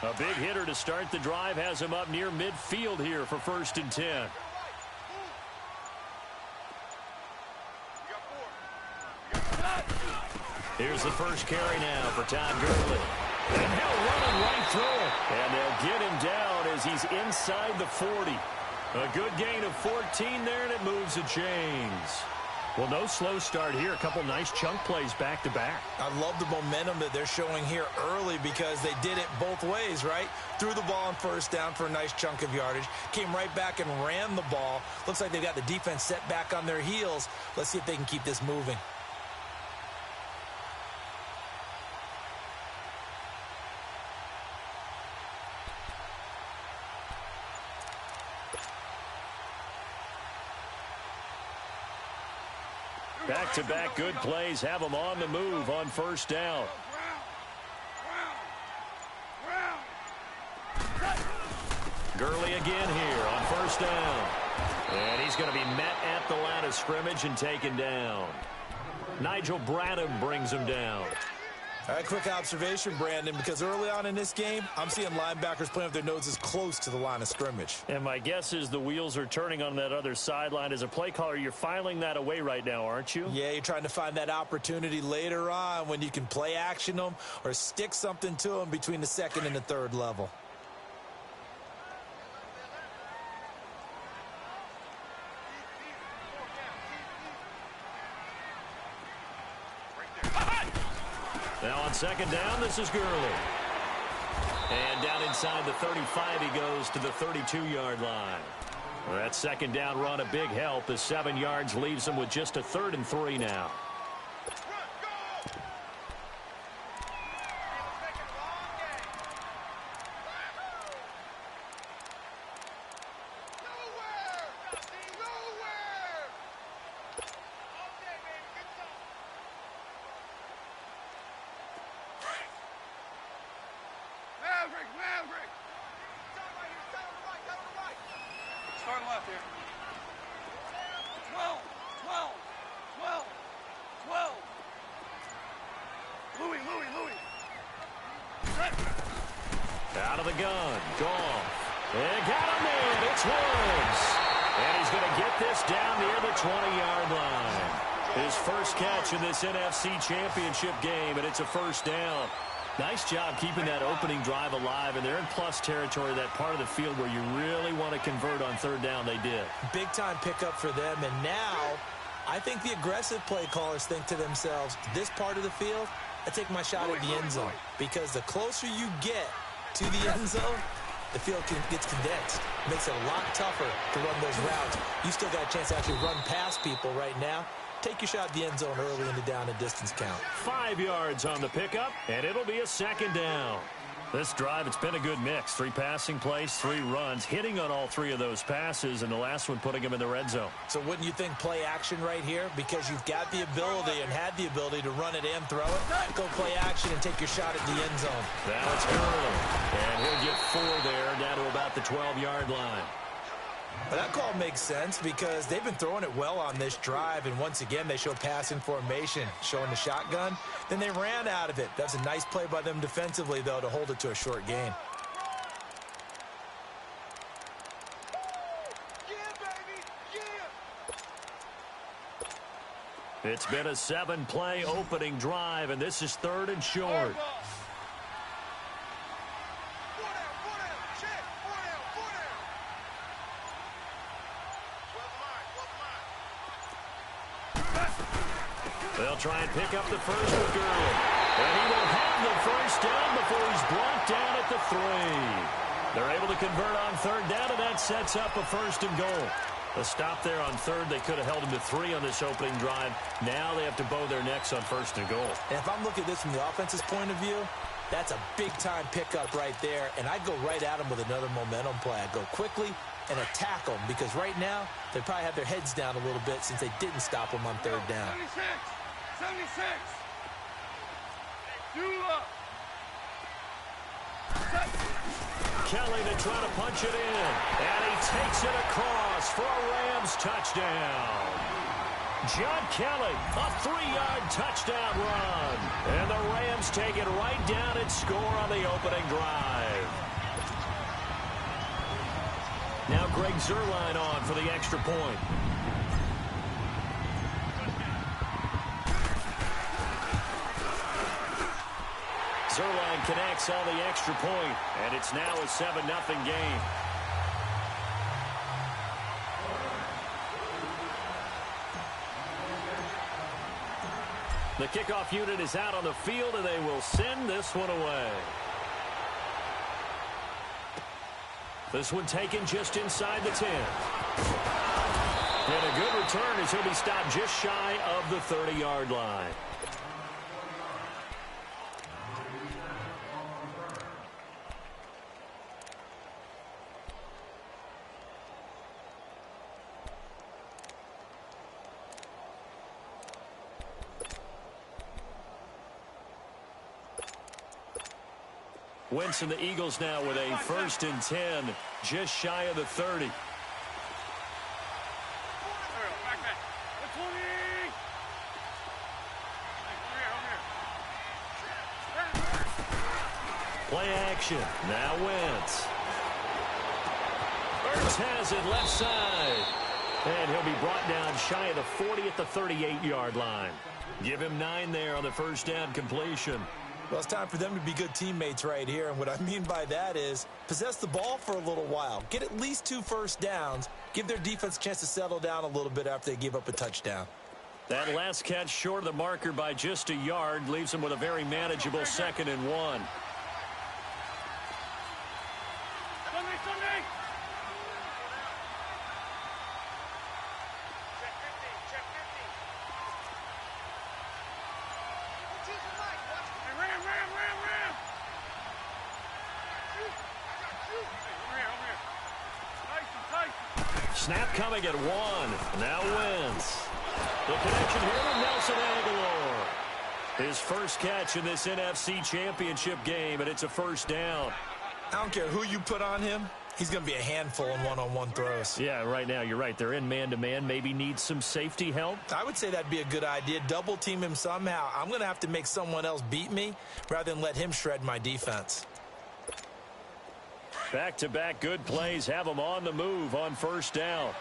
A big hitter to start the drive has him up near midfield here for 1st and 10. Here's the first carry now for Todd Gurley. And he'll run him right through it. And they'll get him down as he's inside the 40. A good gain of 14 there, and it moves the chains. Well, no slow start here. A couple nice chunk plays back-to-back. I love the momentum that they're showing here early because they did it both ways, right? Threw the ball on 1st down for a nice chunk of yardage. Came right back and ran the ball. Looks like they've got the defense set back on their heels. Let's see if they can keep this moving. Back-to-back good plays have them on the move on 1st down. Gurley again here on 1st down. And he's going to be met at the line of scrimmage and taken down. Nigel Bradham brings him down. All right, quick observation, Brandon, because early on in this game, I'm seeing linebackers playing with their noses close to the line of scrimmage. And my guess is the wheels are turning on that other sideline. As a play caller, you're filing that away right now, aren't you? Yeah, you're trying to find that opportunity later on when you can play action them or stick something to them between the 2nd and the 3rd level. Now on 2nd down, this is Gurley. And down inside the 35, he goes to the 32-yard line. Well, that 2nd down run a big help. The 7 yards leaves him with just a 3rd and 3 now. Start left here. 12, 12, 12, 12. Louis. Out of the gun. Goff. And got him in. It's Woods. And he's going to get this down near the 20-yard line. His first catch in this NFC Championship game, and it's a 1st down. Nice job keeping that opening drive alive, and they're in plus territory, that part of the field where you really want to convert on 3rd down. They did. Big-time pickup for them, and now I think the aggressive play callers think to themselves, this part of the field, I take my shot at the end zone, because the closer you get to the end zone, the field gets condensed. Makes it a lot tougher to run those routes. You still got a chance to actually run past people right now. Take your shot at the end zone early in the down and distance count. 5 yards on the pickup, and it'll be a 2nd down. This drive, it's been a good mix. 3 passing plays, 3 runs, hitting on all 3 of those passes, and the last one putting him in the red zone. So wouldn't you think play action right here? Because you've got the ability and had the ability to run it and throw it. Go play action and take your shot at the end zone. Now it's Gurley, and he'll get 4 there, down to about the 12-yard line. But that call makes sense because they've been throwing it well on this drive, and once again they show passing formation, showing the shotgun. Then they ran out of it. That's a nice play by them defensively, though, to hold it to a short gain. It's been a 7-play opening drive, and this is 3rd and short. They'll try and pick up the first with Gurley. And he will have the 1st down before he's brought down at the 3. They're able to convert on 3rd down, and that sets up a 1st and goal. A stop there on 3rd. They could have held him to 3 on this opening drive. Now they have to bow their necks on 1st and goal. And if I'm looking at this from the offense's point of view, that's a big-time pickup right there. And I'd go right at them with another momentum play. I'd go quickly and attack them because right now they probably have their heads down a little bit since they didn't stop them on 3rd down. 76. Kelly to try to punch it in. And he takes it across for a Rams touchdown. John Kelly, a 3-yard touchdown run. And the Rams take it right down and score on the opening drive. Now Greg Zuerlein on for the extra point. Zuerlein connects on the extra point, and it's now a 7-0 game. The kickoff unit is out on the field, and they will send this one away. This one taken just inside the 10. And a good return as he'll be stopped just shy of the 30-yard line. Wentz and the Eagles now with a 1st and 10, just shy of the 30. Play action. Now Wentz. Ertz has it left side. And he'll be brought down shy of the 40 at the 38-yard line. Give him 9 there on the first down completion. Well, it's time for them to be good teammates right here. And what I mean by that is possess the ball for a little while. Get at least 2 first downs. Give their defense a chance to settle down a little bit after they give up a touchdown. That last catch short of the marker by just a yard leaves them with a very manageable 2nd and 1. Snap coming at 1. Now Wentz. The connection here with Nelson Aguilar. His first catch in this NFC Championship game, and it's a first down. I don't care who you put on him. He's going to be a handful in one-on-one throws. Yeah, right now, you're right. They're in man-to-man. Maybe need some safety help. I would say that'd be a good idea. Double team him somehow. I'm going to have to make someone else beat me rather than let him shred my defense. Back-to-back good plays have them on the move on first down.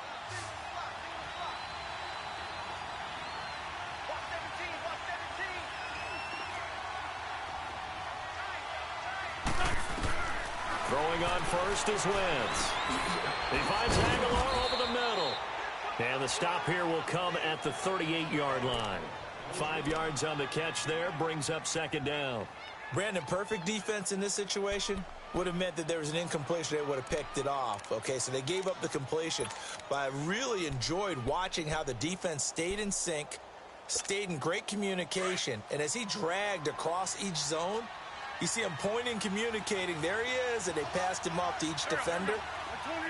Throwing on first is Wentz. He finds Aguilar over the middle. And the stop here will come at the 38-yard line. 5 yards on the catch there, brings up 2nd down. Brandon, perfect defense in this situation would have meant that there was an incompletion. They would have picked it off. Okay, so they gave up the completion. But I really enjoyed watching how the defense stayed in sync, stayed in great communication. And as he dragged across each zone, you see him pointing, communicating. There he is, and they passed him off to each defender.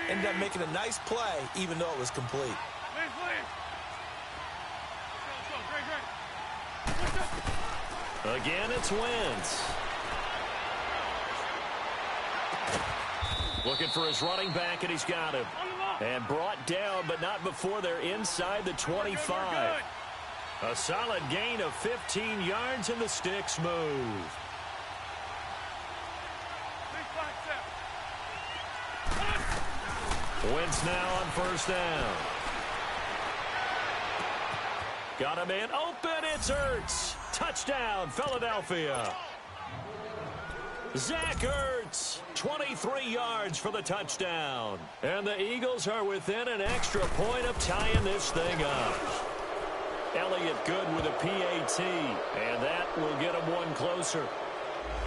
Ended up making a nice play, even though it was complete. Again, it's Wentz. Looking for his running back, and he's got him. And brought down, but not before they're inside the 25. A solid gain of 15 yards, and the sticks move. Wentz now on first down. Got a man open. It's Ertz. Touchdown, Philadelphia. Zach Ertz, 23 yards for the touchdown. And the Eagles are within an extra point of tying this thing up. Elliott good with a PAT, and that will get him one closer.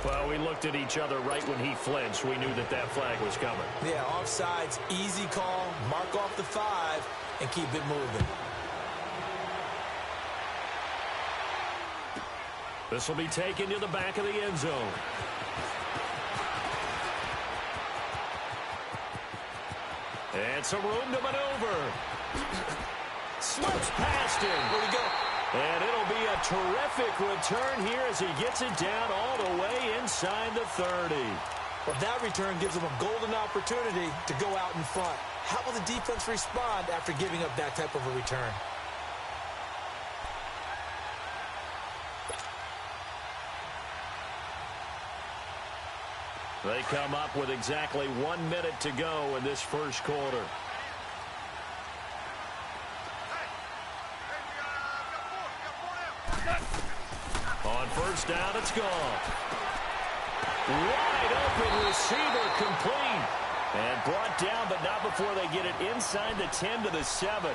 Well, we looked at each other right when he flinched. We knew that that flag was coming. Yeah, offsides, easy call, mark off the 5, and keep it moving. This will be taken to the back of the end zone. And some room to maneuver. Slips past him. Where we go? And it'll be a terrific return here as he gets it down all the way inside the 30. Well, that return gives them a golden opportunity to go out in front. How will the defense respond after giving up that type of a return? They come up with exactly 1 minute to go in this first quarter. On first down, it's gone. Wide open receiver complete. And brought down, but not before they get it inside the 10 to the 7.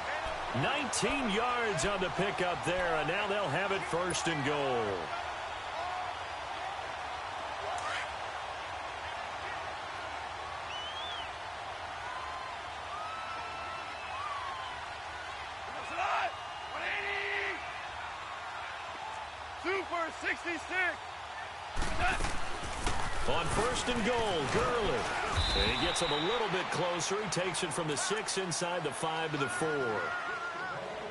19 yards on the pickup there, and now they'll have it first and goal. Super 66. On first and goal, Gurley. And he gets him a little bit closer. He takes it from the 6 inside the 5 to the 4.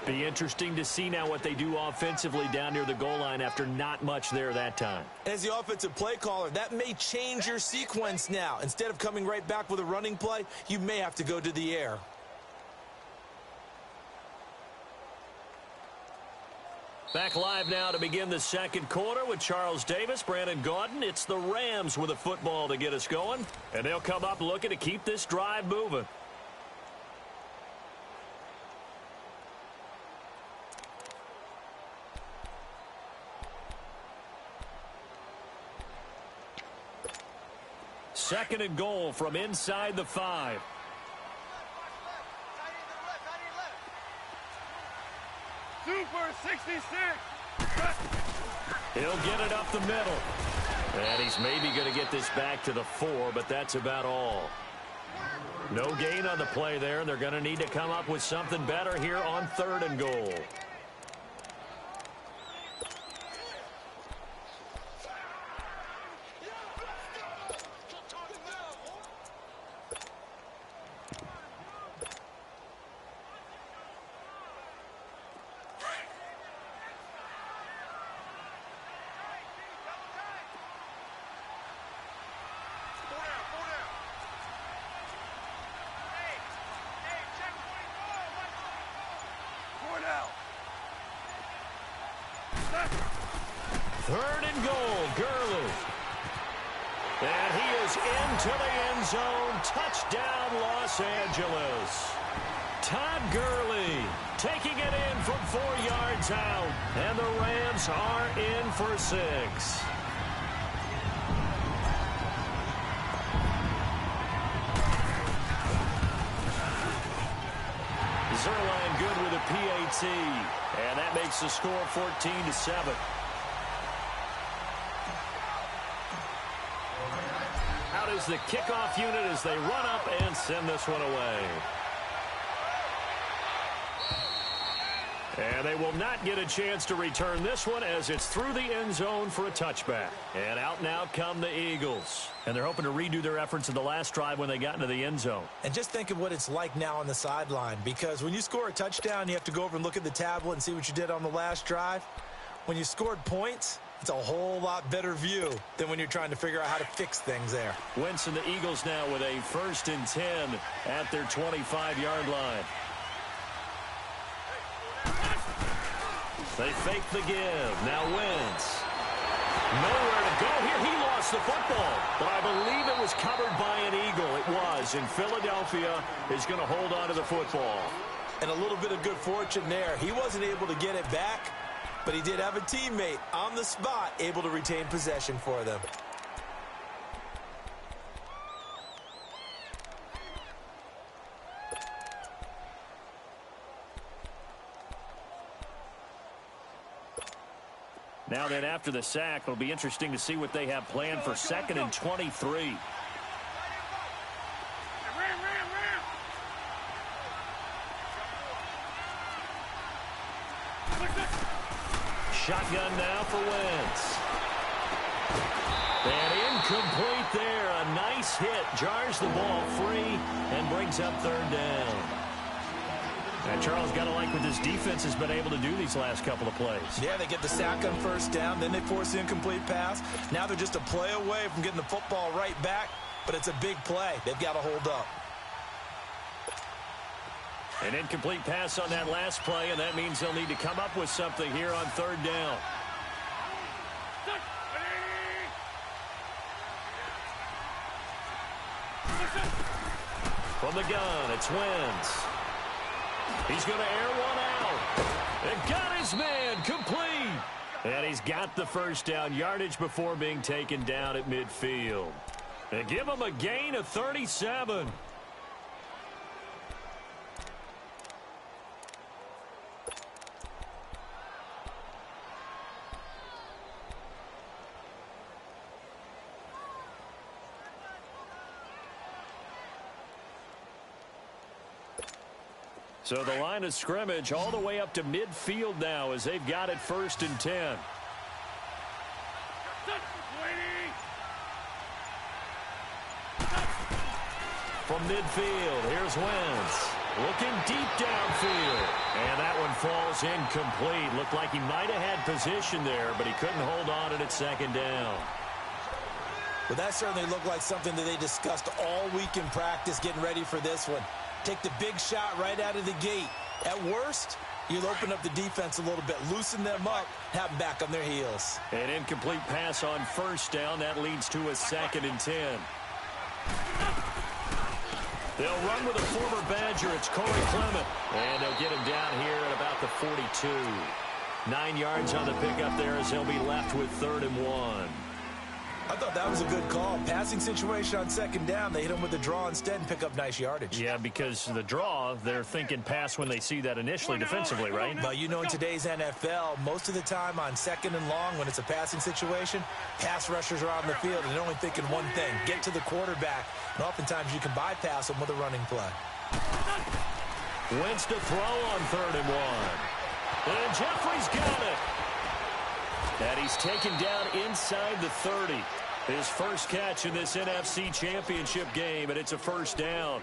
Be interesting to see now what they do offensively down near the goal line after not much there that time. As the offensive play caller, that may change your sequence now. Instead of coming right back with a running play, you may have to go to the air. Back live now to begin the second quarter with Charles Davis, Brandon Gaudin. It's the Rams with a football to get us going, and they'll come up looking to keep this drive moving. Second and goal from inside the 5. Super 66. He'll get it up the middle. And he's maybe going to get this back to the 4, but that's about all. No gain on the play there. They're going to need to come up with something better here on third and goal. Third and goal, Gurley. And he is into the end zone. Touchdown, Los Angeles. Todd Gurley taking it in from 4 yards out. And the Rams are in for 6. Zerline good with a PAT. And that makes the score 14-7. Out is the kickoff unit as they run up and send this one away. And they will not get a chance to return this one as it's through the end zone for a touchback. And out now come the Eagles. And they're hoping to redo their efforts in the last drive when they got into the end zone. And just think of what it's like now on the sideline, because when you score a touchdown, you have to go over and look at the tablet and see what you did on the last drive. When you scored points, it's a whole lot better view than when you're trying to figure out how to fix things there. Wentz and the Eagles now with a 1st and 10 at their 25-yard line. They fake the give. Now Wentz. Nowhere to go here. He lost the football, but I believe it was covered by an Eagle. It was, and Philadelphia is going to hold on to the football. And a little bit of good fortune there. He wasn't able to get it back, but he did have a teammate on the spot able to retain possession for them. Now then, after the sack, it'll be interesting to see what they have planned for 2nd and 23. Shotgun now for Wentz. And incomplete there. A nice hit. Jars the ball free and brings up 3rd down. And Charles, got to like what this defense has been able to do these last couple of plays. Yeah, they get the sack on 1st down, then they force the incomplete pass. Now they're just a play away from getting the football right back, but it's a big play. They've got to hold up. An incomplete pass on that last play, and that means they'll need to come up with something here on 3rd down. From the gun, it's Wentz. He's going to air one out. And got his man complete. And he's got the first down, yardage before being taken down at midfield. And give him a gain of 37. So the line of scrimmage all the way up to midfield now as they've got it 1st and 10. From midfield, here's Wentz. Looking deep downfield. And that one falls incomplete. Looked like he might have had position there, but he couldn't hold on it at 2nd down. Well, that certainly looked like something that they discussed all week in practice getting ready for this one. Take the big shot right out of the gate. At worst, you'll open up the defense a little bit, loosen them up, have them back on their heels. An incomplete pass on 1st down. That leads to a 2nd and 10. They'll run with a former Badger. It's Corey Clement. And they'll get him down here at about the 42. 9 yards on the pickup there as they'll be left with 3rd and 1. I thought that was a good call. Passing situation on 2nd down. They hit him with the draw instead and pick up nice yardage. Yeah, because the draw, they're thinking pass when they see that initially defensively, right? But you know in today's NFL, most of the time on 2nd and long when it's a passing situation, pass rushers are on the field and they're only thinking one thing, get to the quarterback. And oftentimes you can bypass them with a running play. Wentz to throw on 3rd and 1. And Jeffrey's got it. And he's taken down inside the 30. His first catch in this NFC Championship game, and it's a 1st down.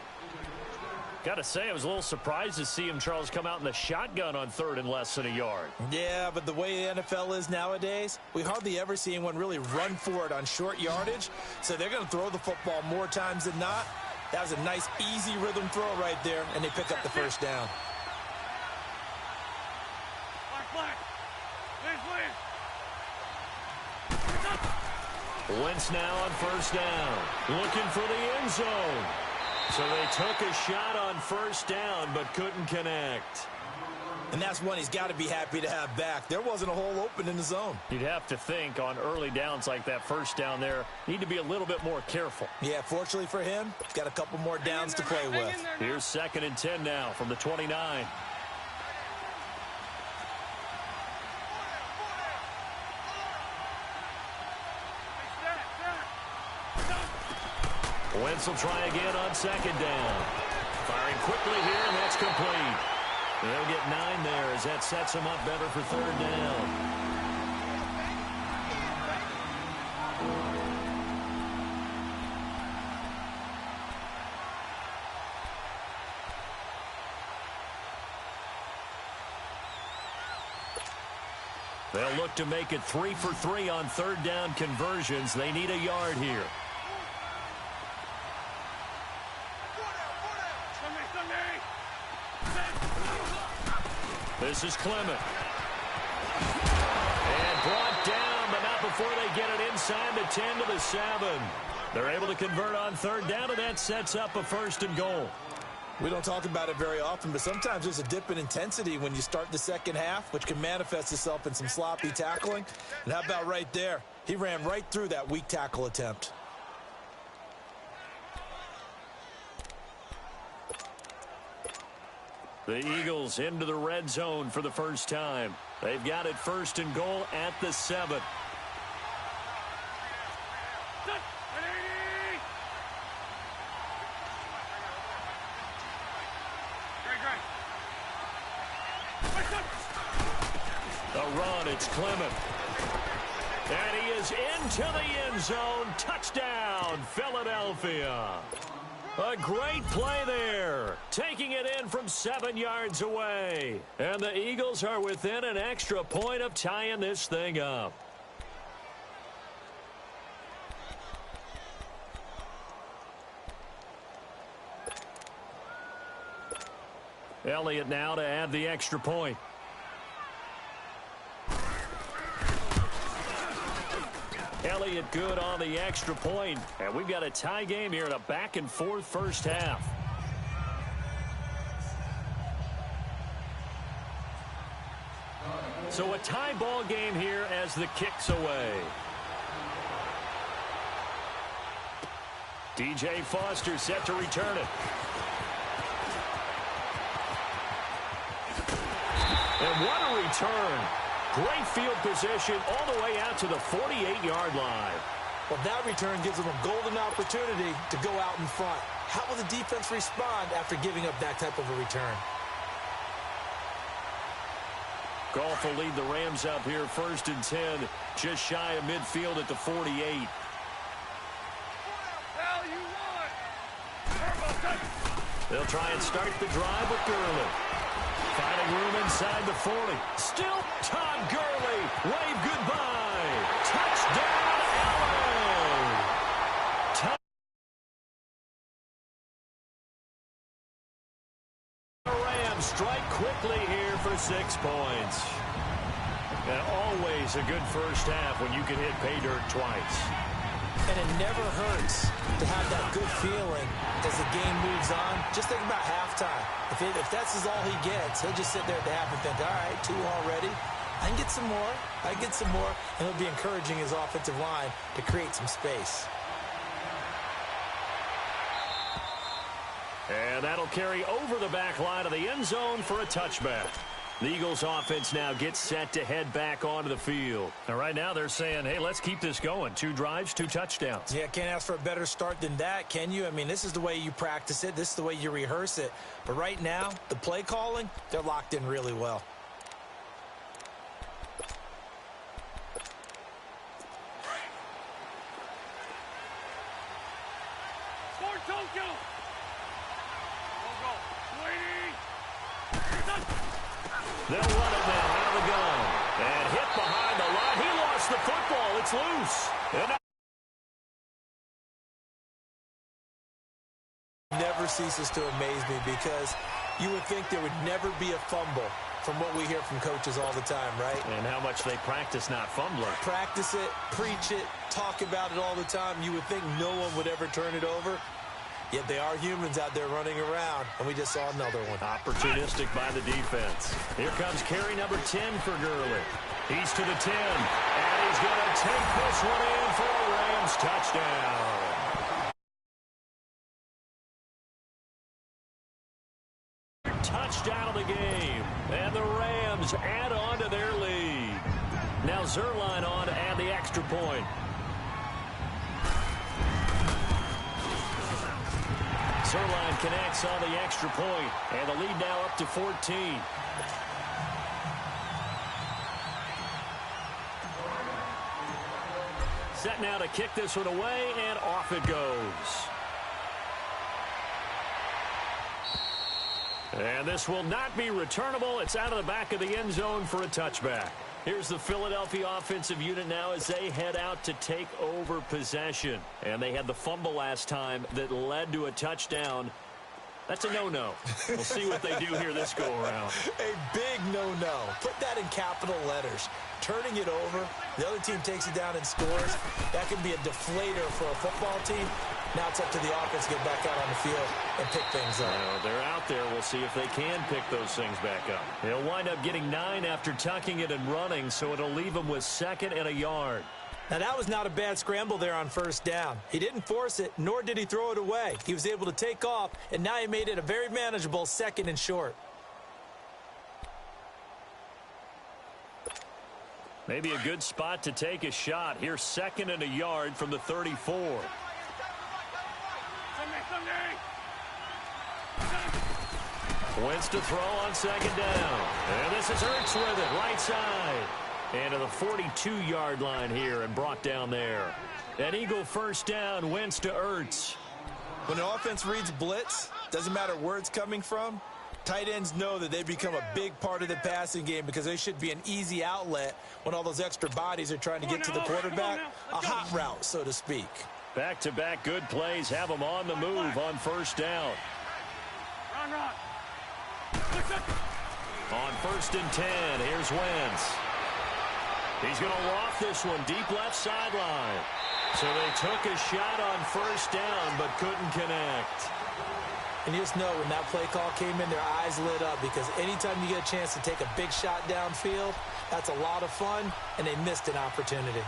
Got to say, I was a little surprised to see him, Charles, come out in the shotgun on 3rd and less than a yard. Yeah, but the way the NFL is nowadays, we hardly ever see anyone really run for it on short yardage. So they're going to throw the football more times than not. That was a nice, easy rhythm throw right there, and they pick up the 1st down. Wentz now on 1st down, looking for the end zone. So they took a shot on 1st down, but couldn't connect. And that's one he's got to be happy to have back. There wasn't a hole open in the zone. You'd have to think on early downs like that 1st down there, need to be a little bit more careful. Yeah, fortunately for him, got a couple more downs to play with. Here's 2nd and 10 now from the 29. Wentz will try again on 2nd down. Firing quickly here, and that's complete. They'll get 9 there as that sets them up better for 3rd down. They'll look to make it 3 for 3 on 3rd down conversions. They need a yard here. This is Clement. And brought down, but not before they get it inside the 10 to the 7. They're able to convert on 3rd down, and that sets up a 1st and goal. We don't talk about it very often, but sometimes there's a dip in intensity when you start the 2nd half, which can manifest itself in some sloppy tackling. And how about right there? He ran right through that weak tackle attempt. The Eagles into the red zone for the first time. They've got it 1st and goal at the 7. The run, it's Clement. And he is into the end zone. Touchdown, Philadelphia. A great play there, taking it in from 7 yards away. And the Eagles are within an extra point of tying this thing up. Elliott now to add the extra point. Elliott good on the extra point. And we've got a tie game here in a back-and-forth first half. So a tie ball game here as the kick's away. DJ Foster set to return it. And what a return. Great field position all the way out to the 48-yard line. Well, that return gives them a golden opportunity to go out in front. How will the defense respond after giving up that type of a return? Goff will lead the Rams up here 1st and 10, just shy of midfield at the 48. They'll try and start the drive with Gurley. Finding room inside the 40. Still Todd Gurley. Wave goodbye. Touchdown, LA. The Rams strike quickly here for 6 points. And always a good first half when you can hit pay dirt twice. And it never hurts to have that good feeling as the game moves on. Just think about halftime. If that's all he gets, he'll just sit there at the half and think, all right, 2 already. I can get some more. I can get some more. And he'll be encouraging his offensive line to create some space. And that'll carry over the back line of the end zone for a touchback. The Eagles offense now gets set to head back onto the field. And right now they're saying, hey, let's keep this going. 2 drives, 2 touchdowns. Yeah, can't ask for a better start than that, can you? I mean, this is the way you practice it. This is the way you rehearse it. But right now, the play calling, they're locked in really well. Score Tokyo! They'll run it now out of the gun. And hit behind the line. He lost the football. It's loose. And never ceases to amaze me because you would think there would never be a fumble from what we hear from coaches all the time, right? And how much they practice not fumbling. Practice it, preach it, talk about it all the time. You would think no one would ever turn it over. Yet they are humans out there running around, and we just saw another one. Opportunistic by the defense. Here comes carry number 10 for Gurley. He's to the 10, and he's going to take this one in for a Rams touchdown. Touchdown of the game, and the Rams add on to their lead. Now Zerline on to add the extra point. Zerline connects on the extra point, and the lead now up to 14. Set now to kick this one away, and off it goes. And this will not be returnable. It's out of the back of the end zone for a touchback. Here's the Philadelphia offensive unit now as they head out to take over possession. And they had the fumble last time that led to a touchdown. That's a no-no. We'll see what they do here this go-around. A big no-no. Put that in capital letters. Turning it over, the other team takes it down and scores. That can be a deflator for a football team. Now it's up to the offense to get back out on the field and pick things up. Well, they're out there. We'll see if they can pick those things back up. They'll wind up getting 9 after tucking it and running, so it'll leave them with 2nd and a yard. Now, that was not a bad scramble there on 1st down. He didn't force it, nor did he throw it away. He was able to take off, and now he made it a very manageable 2nd and short. Maybe a good spot to take a shot. Here's 2nd and a yard from the 34. Wentz to throw on 2nd down. And this is Ertz with it, right side. And to the 42-yard line here and brought down there. An Eagle 1st down, Wentz to Ertz. When an offense reads blitz, doesn't matter where it's coming from, tight ends know that they become a big part of the passing game because they should be an easy outlet when all those extra bodies are trying to get to the quarterback. A hot route, so to speak. Back-to-back good plays have them on the move on 1st down. On 1st and 10, here's Wentz. He's going to loft this one deep left sideline. So they took a shot on first down but couldn't connect. And you just know when that play call came in, their eyes lit up because anytime you get a chance to take a big shot downfield, that's a lot of fun, and they missed an opportunity.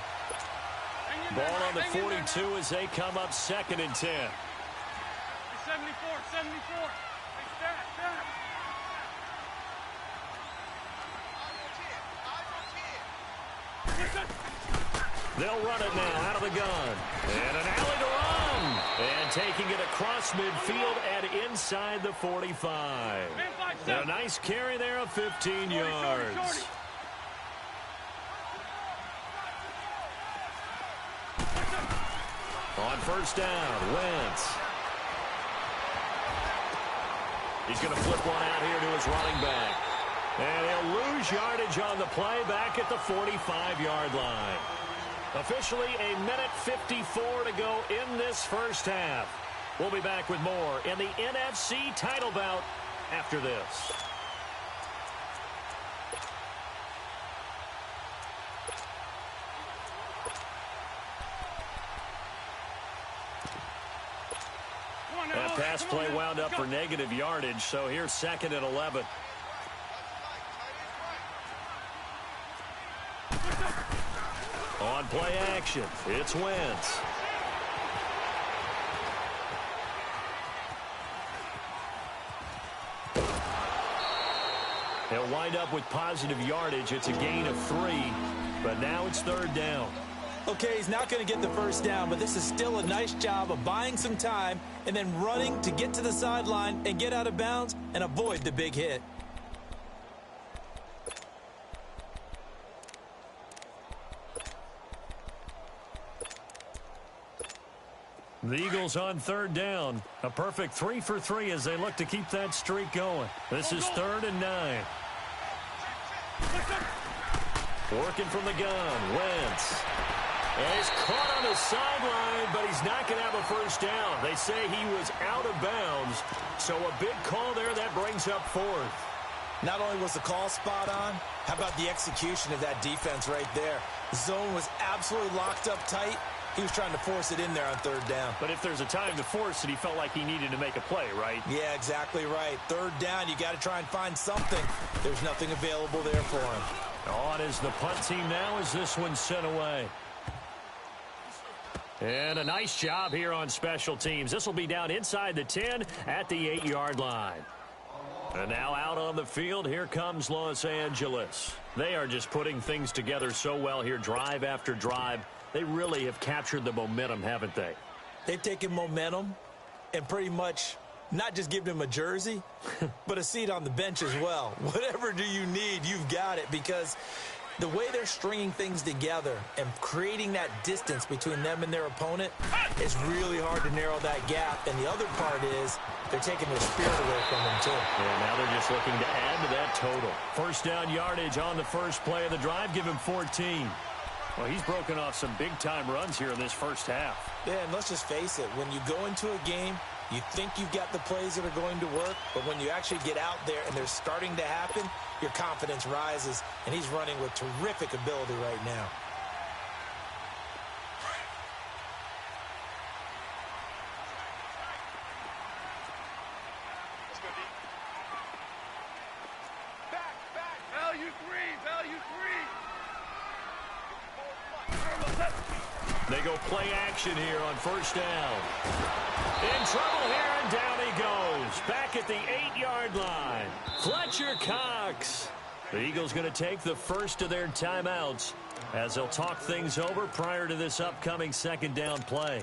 Ball on the 42 as they come up 2nd and 10. 74, 74. They'll run it now out of the gun. And an alley to run. And taking it across midfield and inside the 45. And a nice carry there of 15 yards. On first down, Wentz. He's going to flip one out here to his running back. And he'll lose yardage on the play back at the 45-yard line. Officially a minute 54 to go in this first half. We'll be back with more in the NFC title bout after this. That pass play wound up for negative yardage, so here's 2nd and 11. On play action, it's Wentz. He'll wind up with positive yardage. It's a gain of 3, but now it's 3rd down. Okay, he's not going to get the first down, but this is still a nice job of buying some time and then running to get to the sideline and get out of bounds and avoid the big hit. The Eagles on 3rd down. A perfect 3 for 3 as they look to keep that streak going. This is 3rd and 9. Working from the gun, Wentz. And he's caught on the sideline, but he's not going to have a first down. They say he was out of bounds, so a big call there that brings up 4th. Not only was the call spot on, how about the execution of that defense right there? The zone was absolutely locked up tight. He was trying to force it in there on 3rd down. But if there's a time to force it, he felt like he needed to make a play, right? Yeah, exactly right. 3rd down, you got to try and find something. There's nothing available there for him. On is the punt team now as this one's sent away. And a nice job here on special teams. This will be down inside the 10 at the 8-yard line. And now out on the field, here comes Los Angeles. They are just putting things together so well here, drive after drive. They really have captured the momentum, haven't they? They've taken momentum and pretty much not just given him a jersey, but a seat on the bench as well. Whatever do you need, you've got it, because the way they're stringing things together and creating that distance between them and their opponent is really hard to narrow that gap. And the other part is they're taking their spirit away from them, too. Yeah, now they're just looking to add to that total. First down yardage on the first play of the drive. Give him 14. Well, he's broken off some big-time runs here in this first half. Yeah, and let's just face it. When you go into a game, you think you've got the plays that are going to work, but when you actually get out there and they're starting to happen, your confidence rises, and he's running with terrific ability right now. They go play action here on first down. In trouble here, and down he goes. Back at the 8-yard line. Fletcher Cox. The Eagles going to take the first of their timeouts as they'll talk things over prior to this upcoming 2nd down play.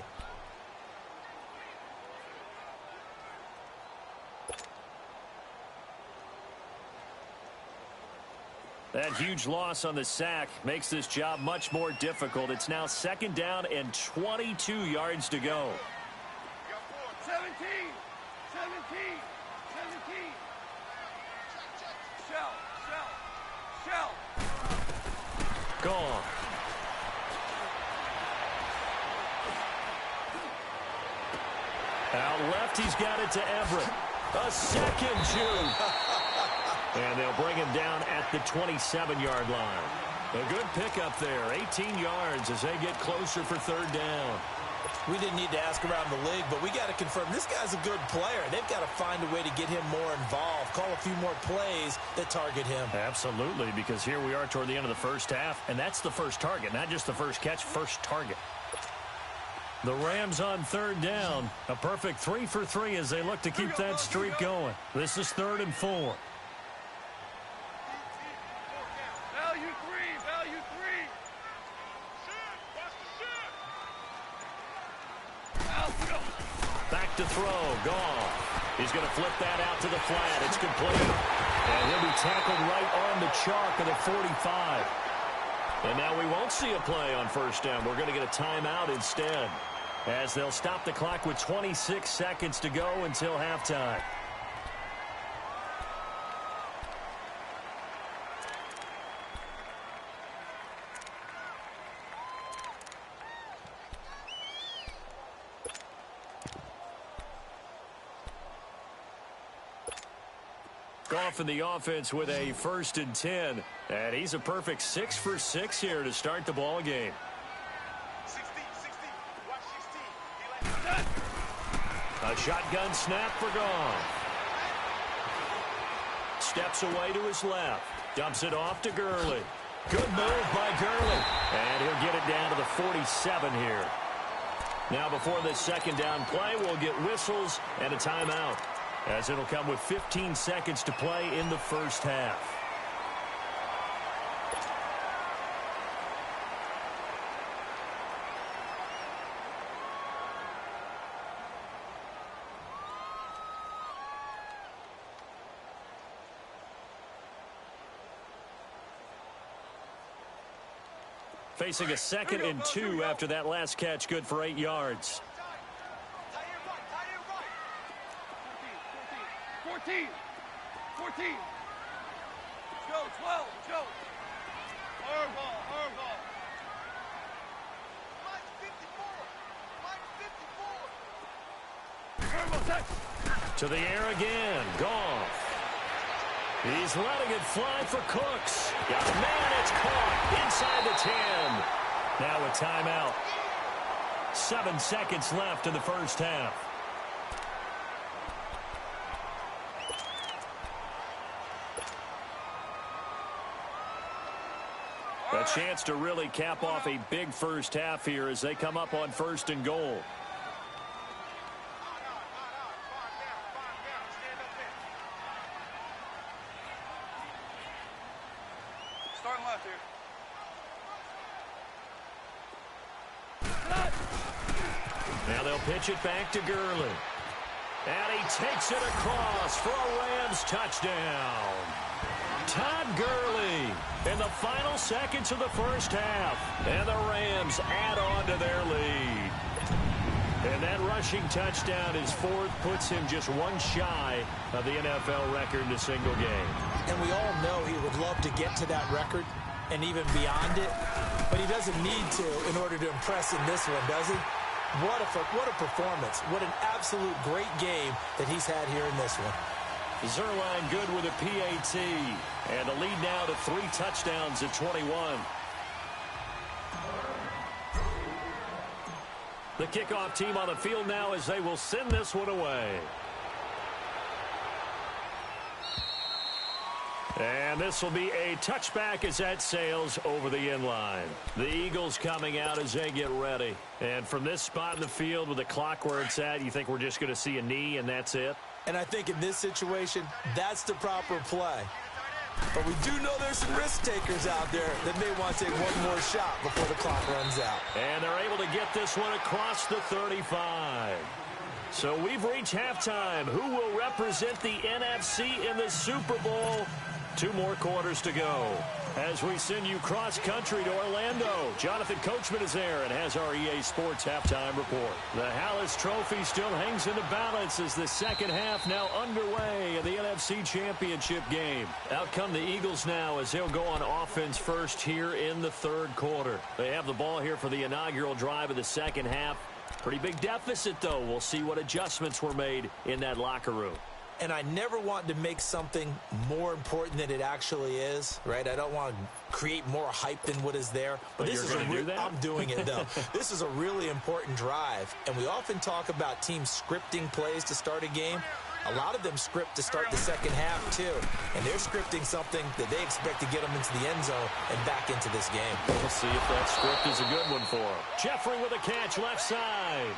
That huge loss on the sack makes this job much more difficult. It's now 2nd down and 22 yards to go. 17. Shell. Gone. Out left, he's got it to Everett. A second juke. And they'll bring him down at the 27-yard line. A good pickup there, 18 yards as they get closer for third down. We didn't need to ask around the league, but we got to confirm this guy's a good player. They've got to find a way to get him more involved, call a few more plays that target him. Absolutely, because here we are toward the end of the first half, and that's the first target, not just the first catch, first target. The Rams on third down, a perfect 3 for 3 as they look to keep that streak going. This is 3rd and 4. Value three. Back to throw, Goff. He's going to flip that out to the flat. It's complete. And he'll be tackled right on the chalk of the 45. And now we won't see a play on first down. We're going to get a timeout instead, as they'll stop the clock with 26 seconds to go until halftime. Goff in the offense with a 1st and 10. And he's a perfect 6 for 6 here to start the ball game. 60, watch 16. A shotgun snap for Goff. Steps away to his left. Dumps it off to Gurley. Good move by Gurley. And he'll get it down to the 47 here. Now before this second down play, we'll get whistles and a timeout, as it'll come with 15 seconds to play in the first half. Facing a 2nd and 2 after that last catch, good for 8 yards. 14. Joe, 12. Joe. Hardball. To the air again. Goff. He's letting it fly for Cooks. Got a man, it's caught inside the 10. Now a timeout. 7 seconds left in the first half. A chance to really cap off a big first half here as they come up on 1st and goal. Starting left here. Now they'll pitch it back to Gurley. And he takes it across for a Rams touchdown. Todd Gurley in the final seconds of the first half. And the Rams add on to their lead. And that rushing touchdown, his 4th, puts him just one shy of the NFL record in a single game. And we all know he would love to get to that record and even beyond it, but he doesn't need to in order to impress in this one, does he? What a performance. What an absolute great game that he's had here in this one. Zerline good with a PAT, and the lead now to 3 touchdowns at 21. The kickoff team on the field now as they will send this one away. And this will be a touchback as that sails over the end line. The Eagles coming out as they get ready. And from this spot in the field with the clock where it's at, you think we're just going to see a knee and that's it? And I think in this situation, that's the proper play. But we do know there's some risk takers out there that may want to take one more shot before the clock runs out. And they're able to get this one across the 35. So we've reached halftime. Who will represent the NFC in the Super Bowl? 2 more quarters to go. As we send you cross-country to Orlando, Jonathan Coachman is there and has our EA Sports halftime report. The Hallis Trophy still hangs in the balance as the second half now underway in the NFC Championship game. Out come the Eagles now as they'll go on offense first here in the 3rd quarter. They have the ball here for the inaugural drive of the second half. Pretty big deficit, though. We'll see what adjustments were made in that locker room. And I never want to make something more important than it actually is, right? I don't want to create more hype than what is there. But this is I'm doing it, though. This is a really important drive. And we often talk about teams scripting plays to start a game. A lot of them script to start the second half, too. And they're scripting something that they expect to get them into the end zone and back into this game. We'll see if that script is a good one for him. Jeffrey with a catch left side.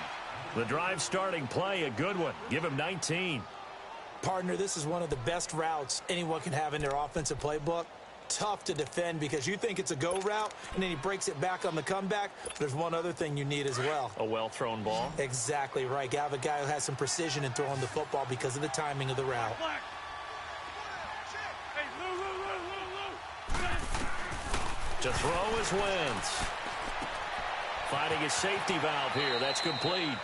The drive starting play, a good one. Give him 19. Partner, this is one of the best routes anyone can have in their offensive playbook. Tough to defend because you think it's a go route, and then he breaks it back on the comeback. But there's one other thing you need as well. A well-thrown ball? Exactly right. You have a guy who has some precision in throwing the football because of the timing of the route. To throw is Wentz. Finding his safety valve here. That's complete.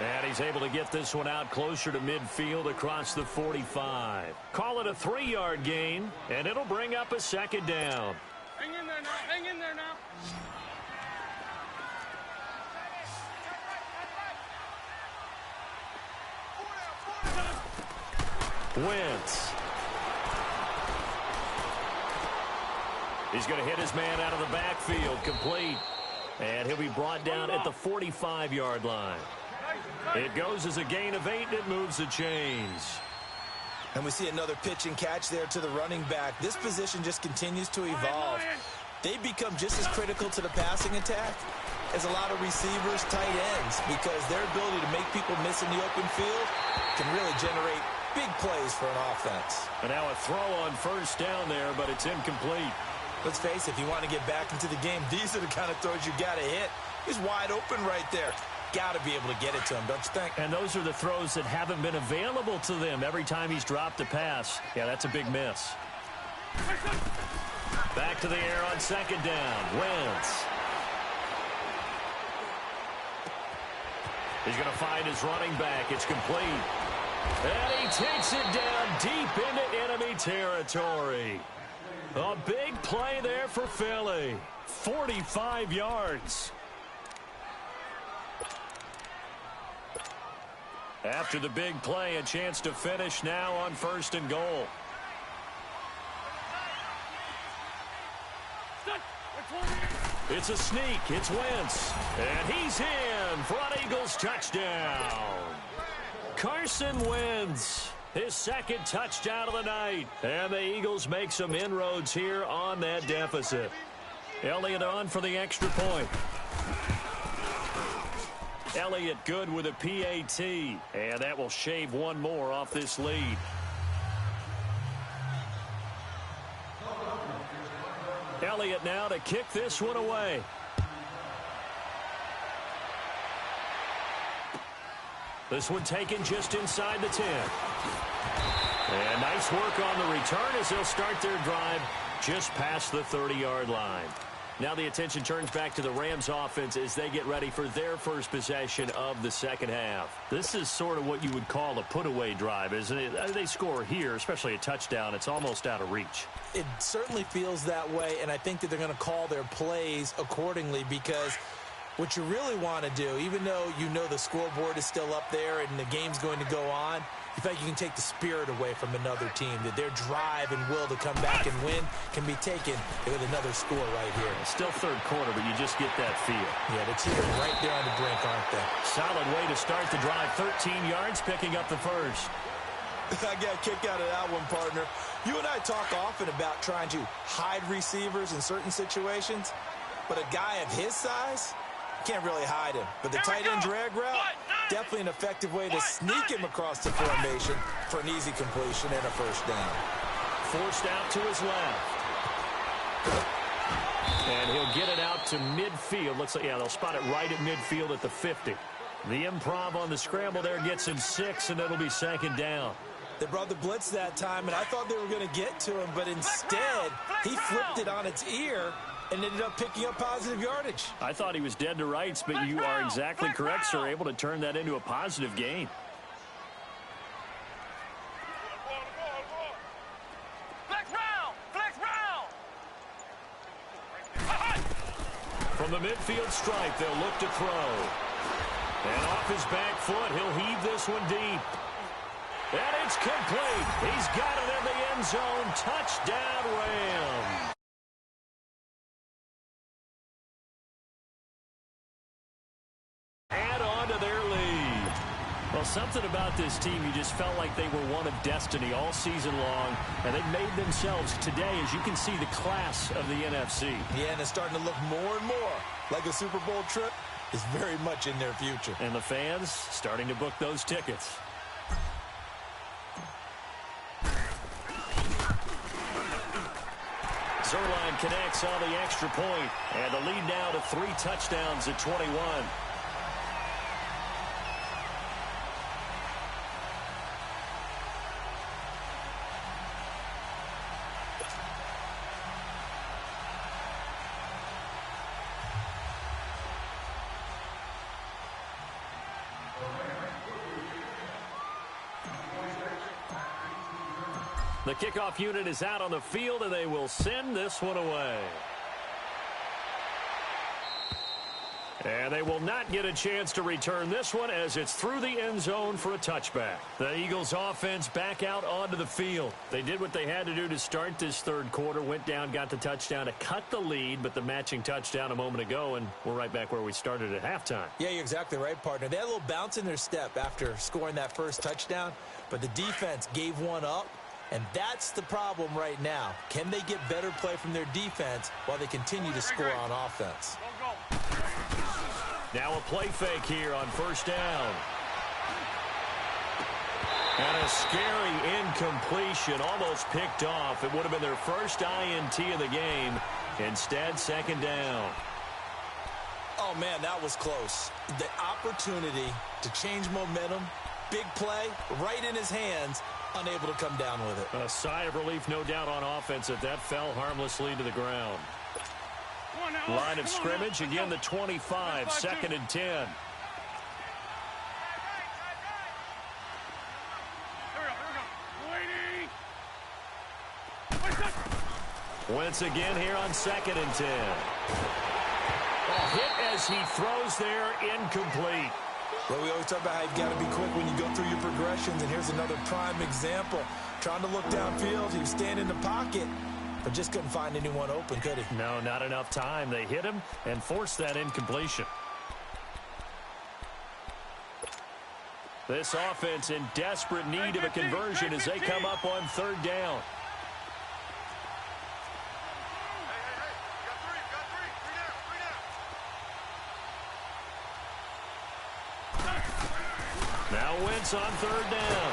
And he's able to get this one out closer to midfield across the 45. Call it a 3-yard gain, and it'll bring up a second down. Hang in there now. Hang in there now. Wentz. He's going to hit his man out of the backfield. Complete. And he'll be brought down at the 45-yard line. It goes as a gain of 8, and it moves the chains. And we see another pitch and catch there to the running back. This position just continues to evolve. They become just as critical to the passing attack as a lot of receivers, tight ends, because their ability to make people miss in the open field can really generate big plays for an offense. And now a throw on first down there, but it's incomplete. Let's face it, if you want to get back into the game, these are the kind of throws you got to hit. He's wide open right there. Got to be able to get it to him, don't you think? And those are the throws that haven't been available to them every time he's dropped a pass. Yeah, that's a big miss. Back to the air on second down. Wentz. He's going to find his running back. It's complete. And he takes it down deep into enemy territory. A big play there for Philly. 45 yards. After the big play, a chance to finish now on 1st and goal. It's a sneak. It's Wentz. And he's in for an Eagles touchdown. Carson Wentz, his second touchdown of the night. And the Eagles make some inroads here on that deficit. Elliott on for the extra point. Elliott good with a PAT, and that will shave one more off this lead. Elliott now to kick this one away. This one taken just inside the 10. And nice work on the return as they'll start their drive just past the 30-yard line. Now the attention turns back to the Rams offense as they get ready for their first possession of the second half. This is sort of what you would call a put-away drive, isn't it? They score here, especially a touchdown. It's almost out of reach. It certainly feels that way, and I think that they're going to call their plays accordingly because what you really want to do, even though you know the scoreboard is still up there and the game's going to go on, you think you can take the spirit away from another team, that their drive and will to come back and win can be taken with another score right here. Still third quarter, but you just get that feel. Yeah, the team are right there on the brink, aren't they? Solid way to start the drive. 13 yards, picking up the first. I got a kick out of that one, partner. You and I talk often about trying to hide receivers in certain situations, but a guy of his size can't really hide him. But the tight end drag route, definitely an effective way to sneak him across the formation for an easy completion and a first down. Forced out to his left. And he'll get it out to midfield. Looks like, yeah, they'll spot it right at midfield at the 50. The improv on the scramble there gets him 6, and it'll be second down. They brought the blitz that time, and I thought they were going to get to him, but instead he flipped it on its ear and ended up picking up positive yardage. I thought he was dead to rights, but you are exactly correct, sir. Able to turn that into a positive gain. From the midfield stripe, they'll look to throw. And off his back foot, he'll heave this one deep. And it's complete. He's got it in the end zone. Touchdown, Rams. Add on to their lead. Well, something about this team, you just felt like they were one of destiny all season long, and they've made themselves today, as you can see, the class of the NFC. Yeah, and it's starting to look more and more like a Super Bowl trip is very much in their future. And the fans starting to book those tickets. Zerline connects on the extra point, and the lead now to 3 touchdowns at 21. The kickoff unit is out on the field, and they will send this one away. And they will not get a chance to return this one as it's through the end zone for a touchback. The Eagles offense back out onto the field. They did what they had to do to start this third quarter, went down, got the touchdown to cut the lead, but the matching touchdown a moment ago, and we're right back where we started at halftime. Yeah, you're exactly right, partner. They had a little bounce in their step after scoring that first touchdown, but the defense gave one up. And that's the problem right now. Can they get better play from their defense while they continue to score on offense? Now a play fake here on first down. And a scary incompletion, almost picked off. It would have been their first INT of the game. Instead, second down. Oh, man, that was close. The opportunity to change momentum, big play, right in his hands, unable to come down with it. A sigh of relief, no doubt, on offense that fell harmlessly to the ground. Line of scrimmage, again the 25, second and 10. Wentz again here on second and 10. A hit as he throws there, incomplete. Well, we always talk about how you've got to be quick when you go through your progressions, and here's another prime example. Trying to look downfield, he was staying in the pocket, but just couldn't find anyone open, could he? No, not enough time. They hit him and forced that incompletion. This offense in desperate need of a conversion as they come up on third down. Now Wentz on third down.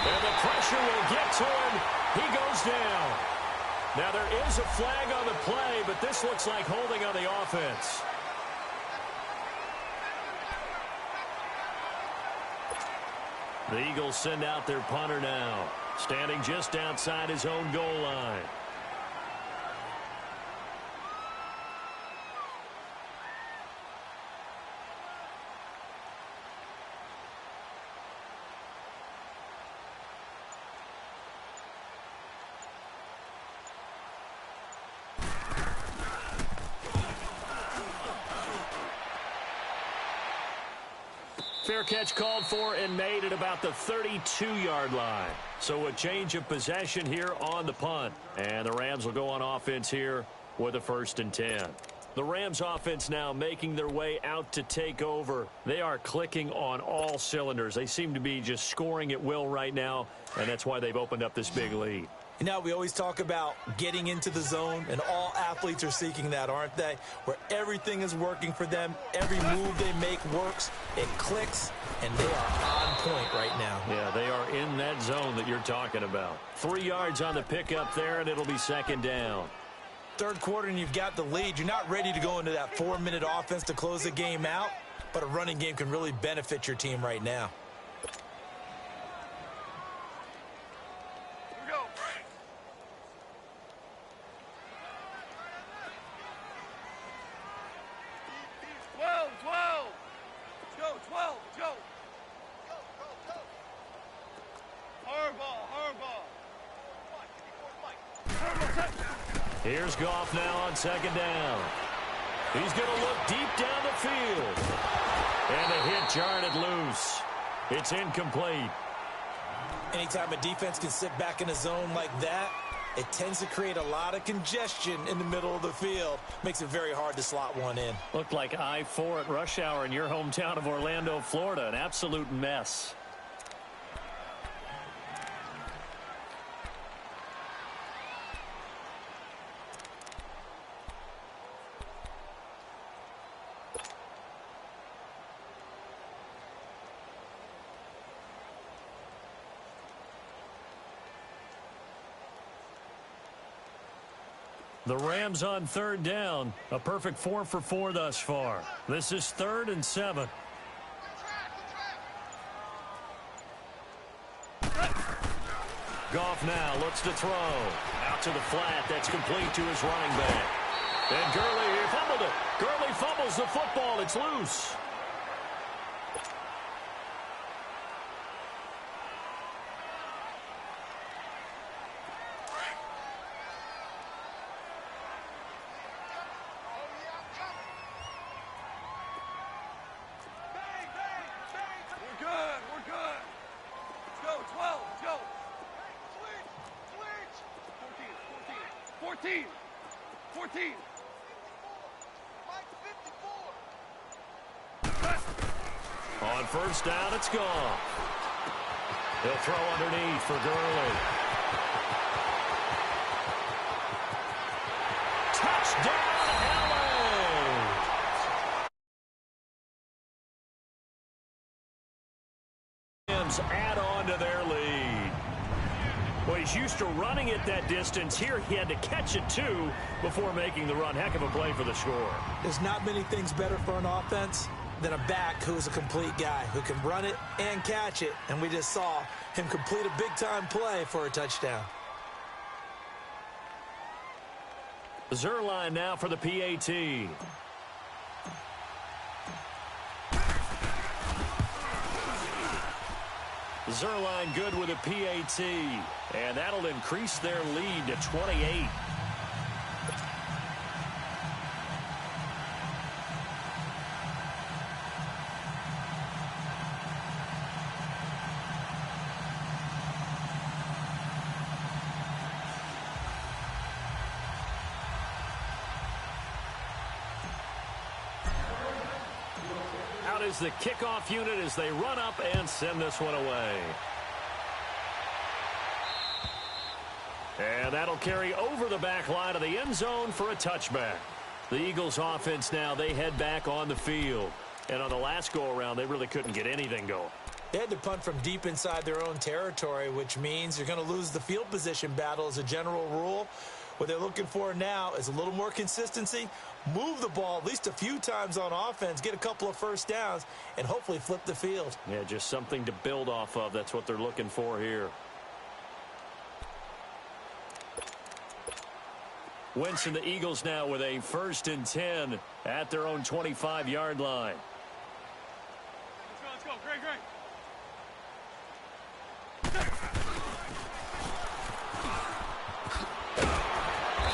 And the pressure will get to him. He goes down. Now there is a flag on the play, but this looks like holding on the offense. The Eagles send out their punter now, standing just outside his own goal line. Fair catch called for and made at about the 32-yard line. So a change of possession here on the punt. And the Rams will go on offense here with a 1st and 10. The Rams offense now making their way out to take over. They are clicking on all cylinders. They seem to be just scoring at will right now, and that's why they've opened up this big lead. You know, we always talk about getting into the zone, and all athletes are seeking that, aren't they? Where everything is working for them, every move they make works, it clicks, and they are on point right now. Yeah, they are in that zone that you're talking about. 3 yards on the pickup there, and it'll be second down. Third quarter, and you've got the lead. You're not ready to go into that 4-minute offense to close the game out, but a running game can really benefit your team right now. Here's Goff now on second down. He's going to look deep down the field. And the hit jarred it loose. It's incomplete. Anytime a defense can sit back in a zone like that, it tends to create a lot of congestion in the middle of the field. Makes it very hard to slot one in. Looked like I-4 at rush hour in your hometown of Orlando, Florida. An absolute mess. The Rams on third down. A perfect 4 for 4 thus far. This is 3rd and 7. Goff now looks to throw. Out to the flat. That's complete to his running back. And Gurley fumbled it. Gurley fumbles the football. It's loose. We're good. Let's go, 12, let's go. 14. 14. On first down, it's gone. He'll throw underneath for Gurley. Touchdown, LA! Rams add on to their lead. Well, he's used to running it that distance. Here he had to catch it, too, before making the run. Heck of a play for the score. There's not many things better for an offense than a back who is a complete guy who can run it and catch it. And we just saw him complete a big-time play for a touchdown. Zerline now for the PAT. Zerline good with a PAT. And that'll increase their lead to 28. Out is the kickoff unit as they run up and send this one away. And that'll carry over the back line of the end zone for a touchback. The Eagles offense now, they head back on the field. And on the last go-around, they really couldn't get anything going. They had to punt from deep inside their own territory, which means you're going to lose the field position battle as a general rule. What they're looking for now is a little more consistency, move the ball at least a few times on offense, get a couple of first downs, and hopefully flip the field. Yeah, just something to build off of. That's what they're looking for here. Wentz and the Eagles now with a 1st and 10 at their own 25-yard line. Let's go. Great.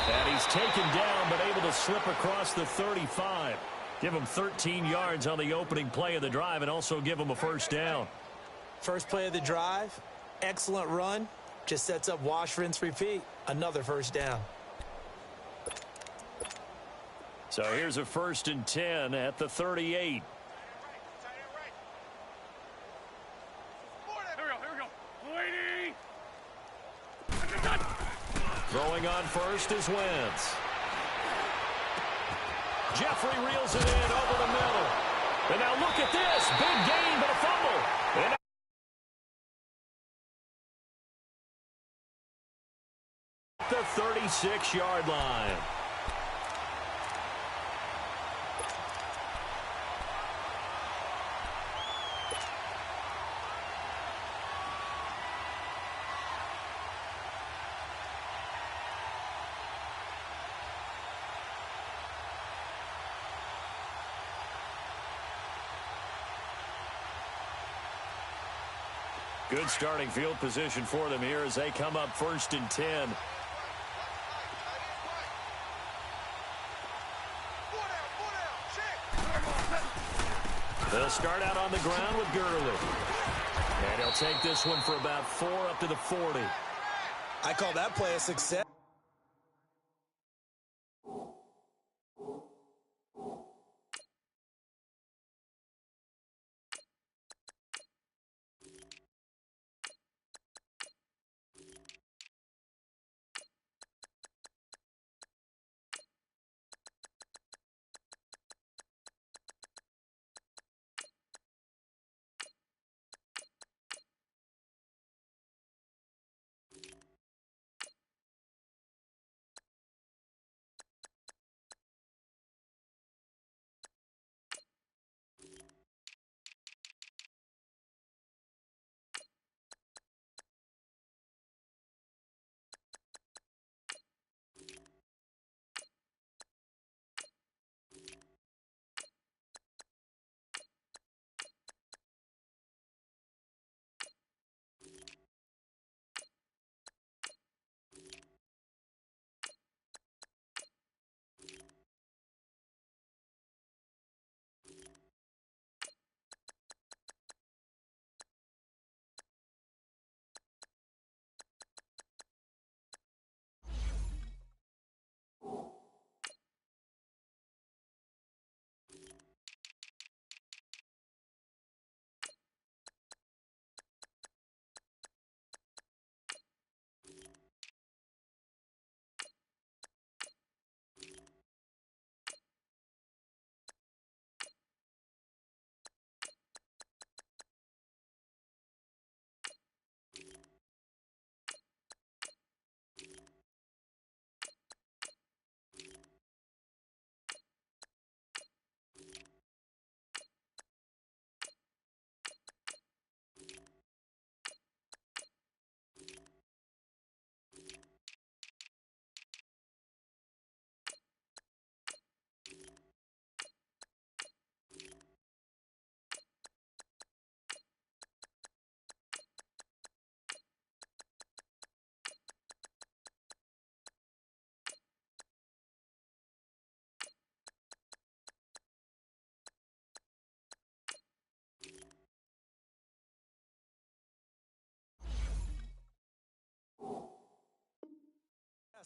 And he's taken down but able to slip across the 35. Give him 13 yards on the opening play of the drive and also give him a first down. First play of the drive, excellent run, just sets up wash, rinse, repeat. Another first down. So here's a 1st and 10 at the 38. Here we go. Lady! Throwing on first is Wentz. Jeffrey reels it in over the middle. And now look at this. Big gain, but a fumble. And the 36-yard line. Good starting field position for them here as they come up 1st and 10. They'll start out on the ground with Gurley. And he'll take this one for about 4 up to the 40. I call that play a success.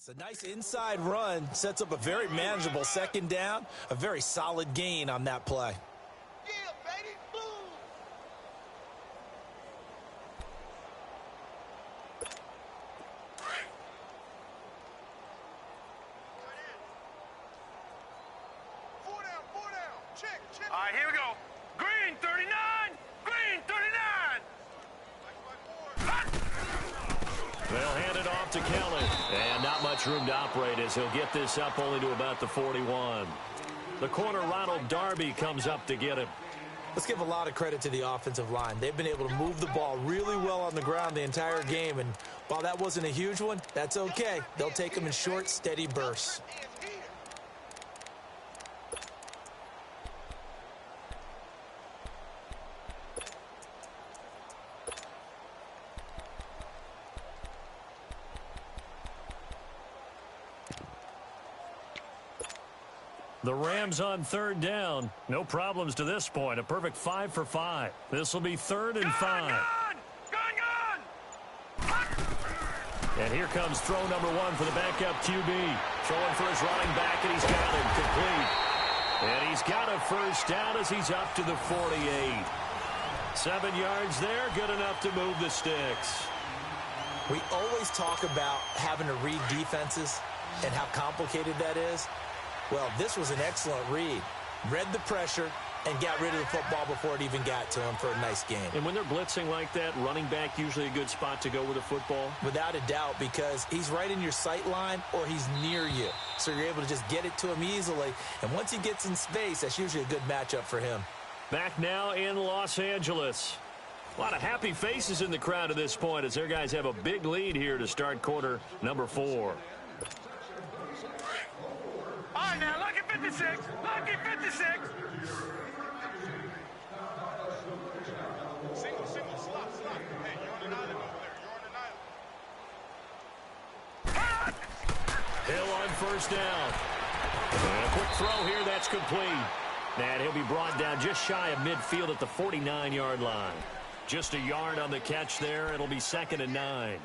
A nice inside run sets up a very manageable second down, a very solid gain on that play. Yeah, baby, boom. Four down. Check. All right, here we go. Green 39. Green 39. They'll hand it off to Kelly. And not much room to operate as he'll get this up only to about the 41. The corner, Ronald Darby, comes up to get him. Let's give a lot of credit to the offensive line. They've been able to move the ball really well on the ground the entire game. And while that wasn't a huge one, that's okay. They'll take them in short, steady bursts. The Rams on third down. No problems to this point. A perfect 5 for 5. This will be 3rd and 5. Gone! And here comes throw number 1 for the backup QB. Throwing for his running back, and he's got him complete. And he's got a first down as he's up to the 48. 7 yards there, good enough to move the sticks. We always talk about having to read defenses and how complicated that is. Well, this was an excellent read. Read the pressure and got rid of the football before it even got to him for a nice game. And when they're blitzing like that, running back usually a good spot to go with a football? Without a doubt, because he's right in your sight line or he's near you. So you're able to just get it to him easily. And once he gets in space, that's usually a good matchup for him. Back now in Los Angeles. A lot of happy faces in the crowd at this point as their guys have a big lead here to start quarter number 4. All right, now, lucky 56. Lucky 56. Single, slop. Hey, you're on an island over there. You're on an island. Hill on first down. And a quick throw here, that's complete. And he'll be brought down just shy of midfield at the 49-yard line. Just a yard on the catch there. It'll be 2nd and 9.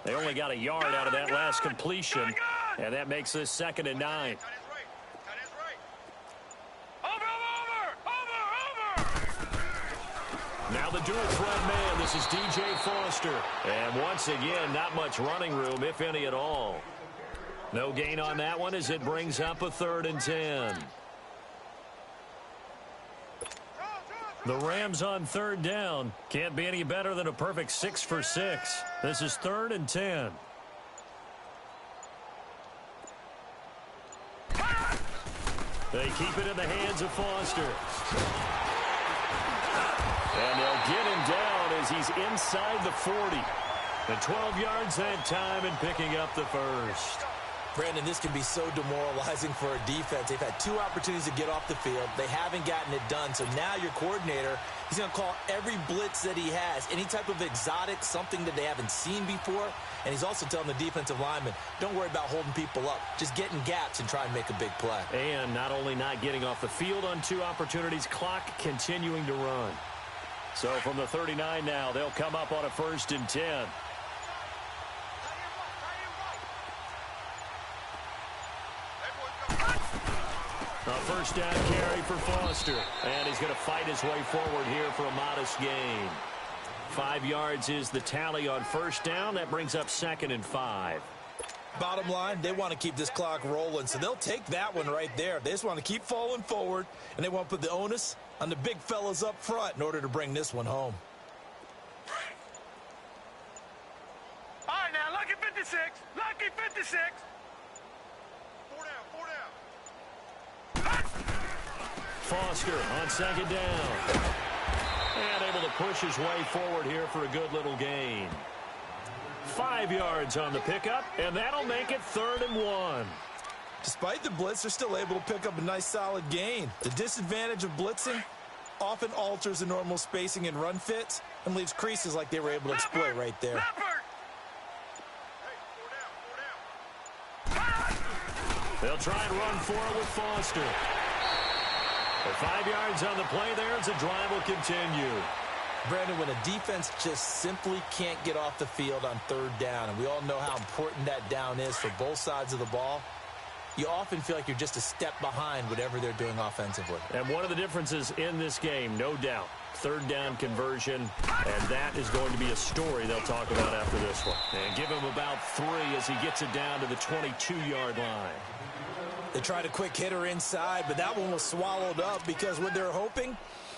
They only got a yard out of that last completion, and that makes this 2nd and 9. Now the dual threat man, this is DJ Foster. And once again, not much running room, if any at all. No gain on that one as it brings up a 3rd and 10. The Rams on 3rd down. Can't be any better than a perfect 6 for 6. This is 3rd and 10. They keep it in the hands of Foster. And they'll get him down as he's inside the 40. And 12 yards that time and picking up the first. Brandon, this can be so demoralizing for a defense. They've had 2 opportunities to get off the field. They haven't gotten it done. So now your coordinator, he's going to call every blitz that he has, any type of exotic, something that they haven't seen before. And he's also telling the defensive lineman, don't worry about holding people up. Just get in gaps and try and make a big play. And not only not getting off the field on 2 opportunities, clock continuing to run. So from the 39 now, they'll come up on a 1st and 10. A 1st down carry for Foster. And he's going to fight his way forward here for a modest gain. 5 yards is the tally on 1st down. That brings up 2nd and 5. Bottom line, they want to keep this clock rolling, so they'll take that one right there. They just want to keep falling forward, and they want to put the onus on the big fellas up front in order to bring this one home. All right, now, lucky 56. Lucky 56. 4 down, 4 down. Foster on 2nd down. And able to push his way forward here for a good little gain. 5 yards on the pickup, and that'll make it 3rd and 1. Despite the blitz, they're still able to pick up a nice solid gain. The disadvantage of blitzing often alters the normal spacing and run fits and leaves creases like they were able to exploit right there. They'll try and run for it with Foster. The 5 yards on the play there as the drive will continue. Brandon, when a defense just simply can't get off the field on 3rd down, and we all know how important that down is for both sides of the ball, you often feel like you're just a step behind whatever they're doing offensively. And one of the differences in this game, no doubt, 3rd down conversion, and that is going to be a story they'll talk about after this one. And give him about 3 as he gets it down to the 22-yard line. They tried a quick hitter inside, but that one was swallowed up because what they're hoping,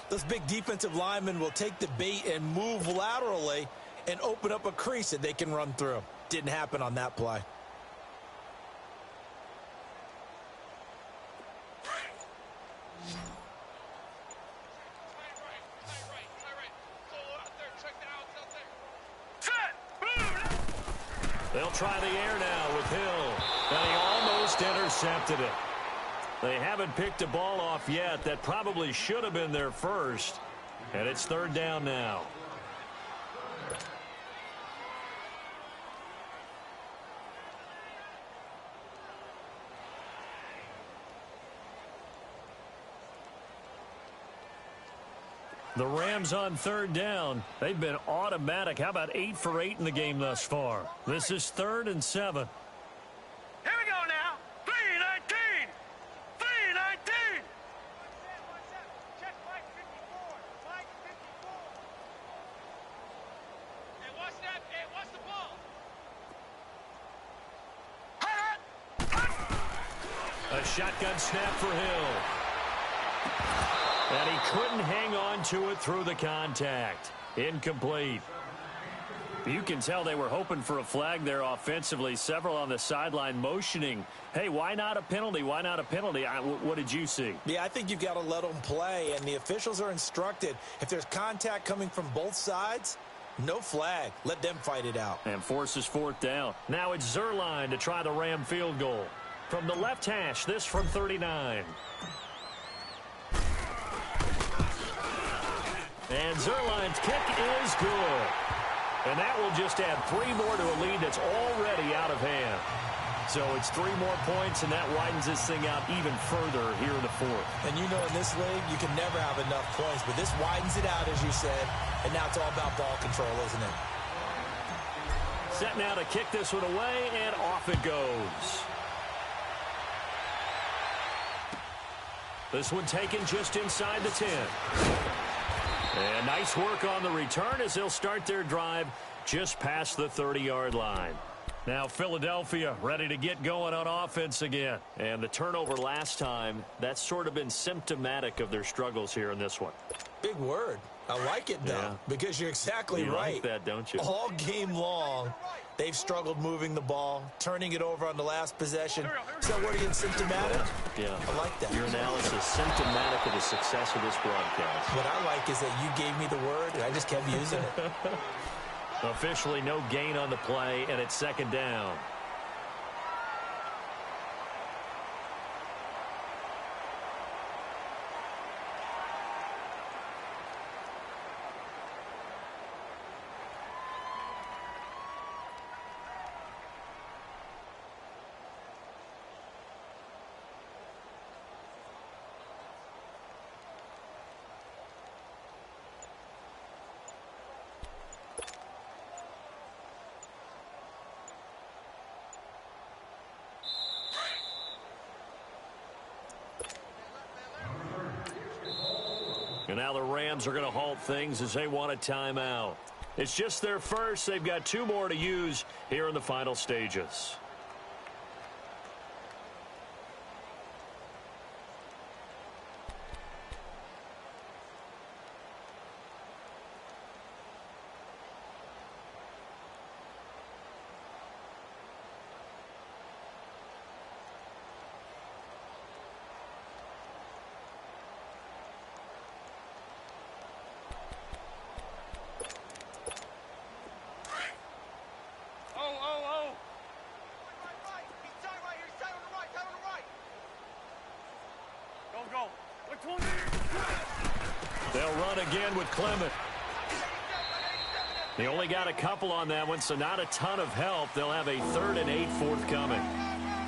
those big defensive linemen will take the bait and move laterally and open up a crease that they can run through. Didn't happen on that play. They'll try the air now with Hill. And he almost intercepted it. They haven't picked a ball off yet. That probably should have been their first. And it's 3rd down now. The Rams on 3rd down. They've been automatic. How about 8 for 8 in the game thus far? This is 3rd and 7. Here we go now. 3-19. 3-19. Check Mike 54. Mike 54. Hey, watch that. Hey, watch the ball. A shotgun snap for Hill. And he couldn't hang on to it through the contact. Incomplete. You can tell they were hoping for a flag there offensively. Several on the sideline motioning, hey, why not a penalty? Why not a penalty? What did you see? Yeah, I think you've got to let them play, and the officials are instructed. If there's contact coming from both sides, no flag. Let them fight it out. And forces 4th down. Now it's Zerline to try the Ram field goal. From the left hash, this from 39. And Zerline's kick is good. And that will just add 3 more to a lead that's already out of hand. So it's 3 more points, and that widens this thing out even further here in the fourth. And you know in this league, you can never have enough points, but this widens it out, as you said, and now it's all about ball control, isn't it? Set now to kick this one away, and off it goes. This one taken just inside the 10. And nice work on the return as they'll start their drive just past the 30-yard line. Now Philadelphia ready to get going on offense again. And the turnover last time, that's sort of been symptomatic of their struggles here in this one. Big word. I like it, though, because you're exactly right. You like that, don't you? All game long, they've struggled moving the ball, turning it over on the last possession. So what are you, symptomatic? Yeah. I like that. Your analysis symptomatic of the success of this broadcast. What I like is that you gave me the word, and I just kept using it. Officially no gain on the play, and it's second down. And now the Rams are going to halt things as they want a timeout. It's just their first. They've got 2 more to use here in the final stages. They'll run again with Clement. They only got a couple on that one, so not a ton of help. They'll have a 3rd and 8 forthcoming.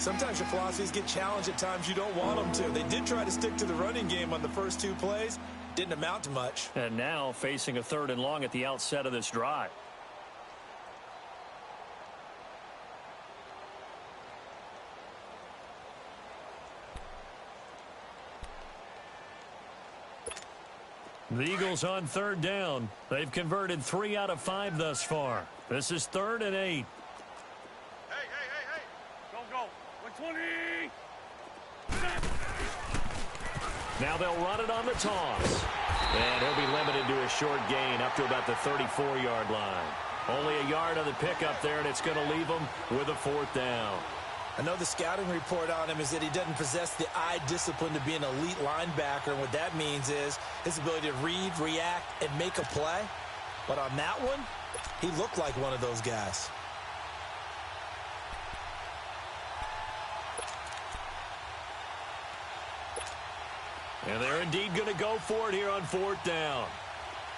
Sometimes your philosophies get challenged at times you don't want them to. They did try to stick to the running game on the first 2 plays. Didn't amount to much. And now facing a 3rd and long at the outset of this drive. The Eagles on 3rd down. They've converted 3 out of 5 thus far. This is 3rd and 8. Hey. Go. 120. Now they'll run it on the toss. And he'll be limited to a short gain up to about the 34-yard line. Only a yard on the pickup there, and it's going to leave them with a 4th down. I know the scouting report on him is that he doesn't possess the eye discipline to be an elite linebacker. And what that means is his ability to read, react, and make a play. But on that one, he looked like one of those guys. And they're indeed going to go for it here on 4th down.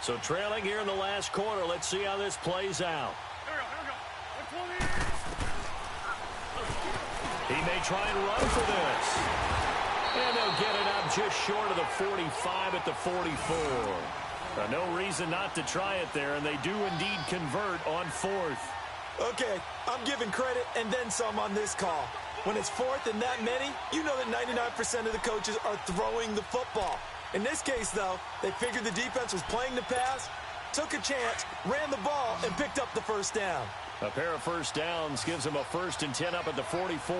So trailing here in the last quarter, let's see how this plays out. Here we go. 120. He may try and run for this. And they'll get it up just short of the 45 at the 44. No reason not to try it there, and they do indeed convert on 4th. Okay, I'm giving credit and then some on this call. When it's 4th and that many, you know that 99% of the coaches are throwing the football. In this case, though, they figured the defense was playing the pass, took a chance, ran the ball, and picked up the 1st down. A pair of 1st downs gives them a 1st and 10 up at the 44.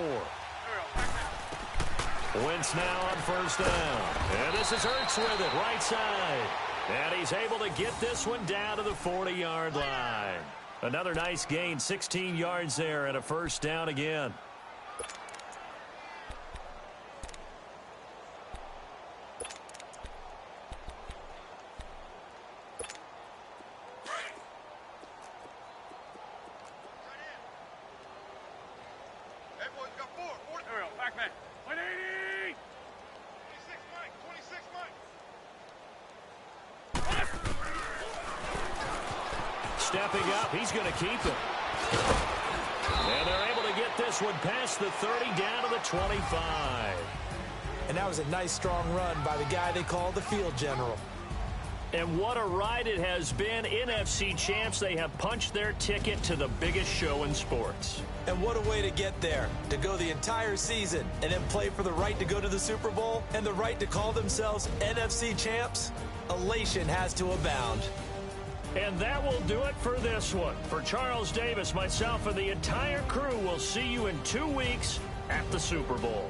Wentz now on 1st down. And this is Hurts with it, right side. And he's able to get this one down to the 40-yard line. Another nice gain, 16 yards there, and a 1st down again. stepping up. He's going to keep it. And they're able to get this one past the 30 down to the 25. And that was a nice, strong run by the guy they call the field general. And what a ride it has been. NFC champs, they have punched their ticket to the biggest show in sports. And what a way to get there, to go the entire season and then play for the right to go to the Super Bowl and the right to call themselves NFC champs. Elation has to abound. And that will do it for this one. For Charles Davis, myself, and the entire crew, we'll see you in 2 weeks at the Super Bowl.